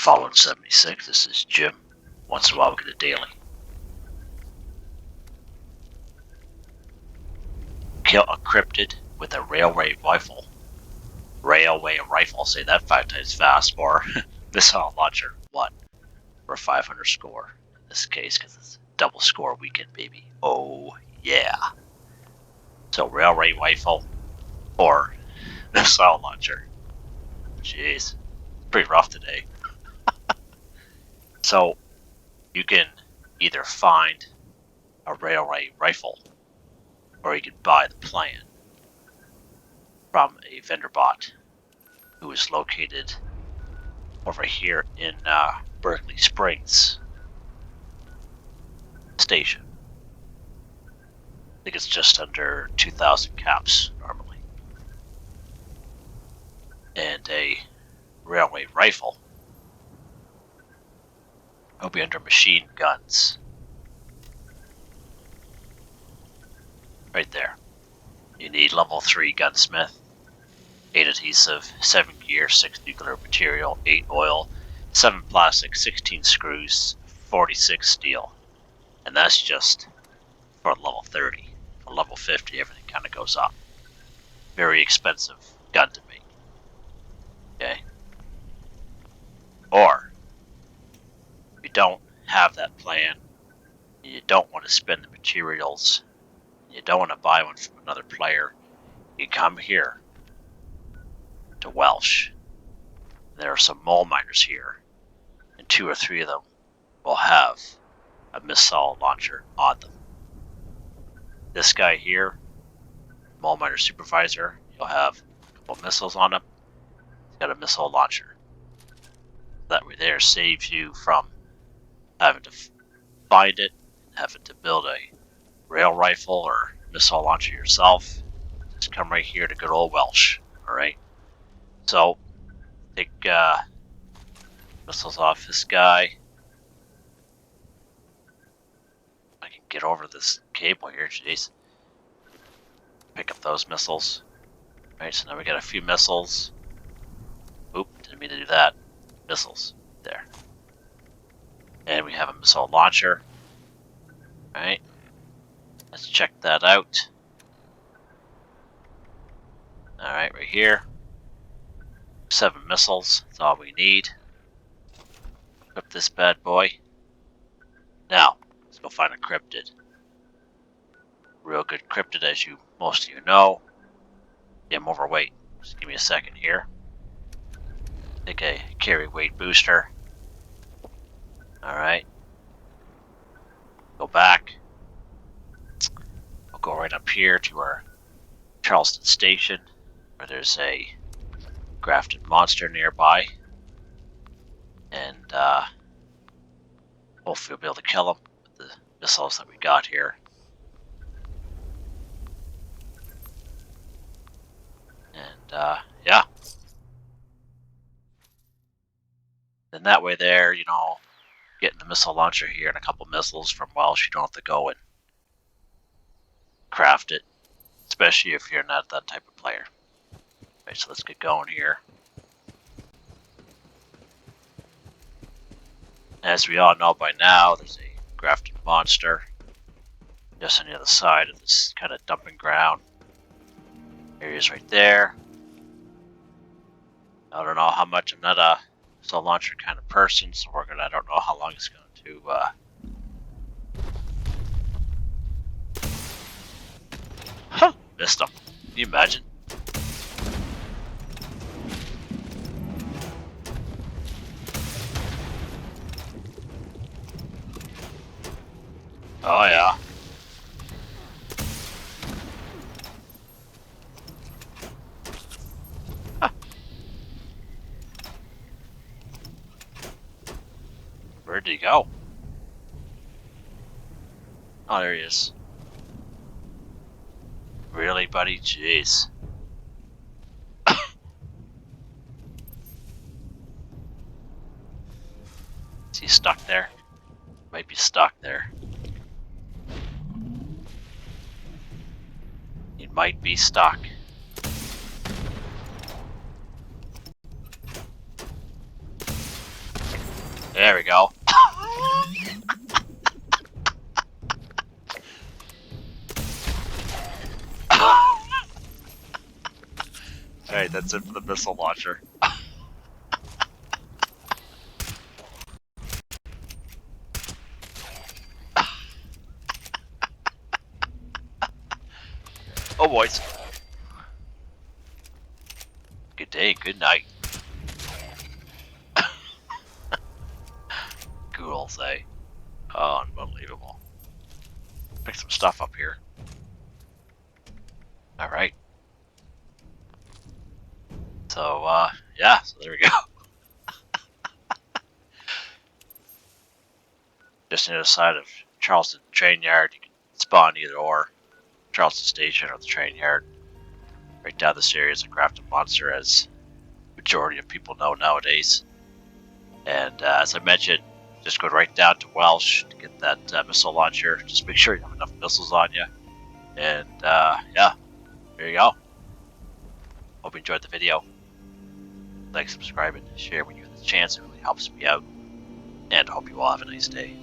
Fallout 76, this is Jim. Once in a while we get a daily. Kill a cryptid with a railway rifle. Railway rifle, say that 5 times fast, or missile launcher, 1 for a 500 score. In this case, because it's double score weekend, baby. Oh, yeah. So, railway rifle or missile launcher. Jeez, pretty rough today. So, you can either find a railway rifle or you can buy the plan from a vendor bot who is located over here in Berkley Springs Station. I think it's just under 2,000 caps normally. And a railway rifle will be under machine guns. Right there. You need level 3 gunsmith, 8 adhesive, 7 gear, 6 nuclear material, 8 oil, 7 plastic, 16 screws, 46 steel. And that's just for level 30. For level 50, everything kind of goes up. Very expensive gun to make. Okay? Or, if you don't have that plan, you don't want to spend the materials, you don't want to buy one from another player, you come here to Welsh. There are some mole miners here, and 2 or 3 of them will have a missile launcher on them. This guy here, mole miner supervisor, he'll have a couple missiles on him. He's got a missile launcher. That way there saves you from having to find it, having to build a rail rifle or missile launcher yourself. Just come right here to good old Welsh. Alright? So, take missiles off this guy. I can get over this cable here, jeez. Pick up those missiles. Alright, so now we got a few missiles. Oop, didn't mean to do that. Missiles. There. And we have a missile launcher. Alright. Let's check that out. Alright, right here. 7 missiles. That's all we need. Equip this bad boy. Now, let's go find a cryptid. Real good cryptid, as most of you know. Yeah, I'm overweight. Just give me a second here. Take a carry weight booster. Alright. Go back. We'll go right up here to our Charleston Station, where there's a grafted monster nearby. And hopefully we'll be able to kill him with the missiles that we got here. And yeah. Then that way there, you know, getting the missile launcher here and a couple missiles from Welsh, you don't have to go and craft it, especially if you're not that type of player. Right, so let's get going here. As we all know by now, there's a grafted monster just on the other side of this kind of dumping ground. There he is right there. I don't know how much, I'm not a missile launcher kind of person, so I don't know how long it's going to missed him. Can you imagine? Oh yeah. Where'd he go? Oh, there he is. Really, buddy? Jeez. Is he stuck there? Might be stuck there. He might be stuck. There we go. Alright, that's it for the missile launcher. Oh, boys. Good day, good night. Ghouls, eh? Oh, unbelievable. Pick some stuff up here. Alright. So, yeah, so there we go. Just near the side of Charleston Train Yard, you can spawn either or. Charleston Station or the train yard. Right down this area is a crafted monster, as the majority of people know nowadays. And as I mentioned, just go right down to Welsh to get that missile launcher. Just make sure you have enough missiles on you. And yeah, there you go. Hope you enjoyed the video. Like, subscribe, and share when you get the chance. It really helps me out. And I hope you all have a nice day.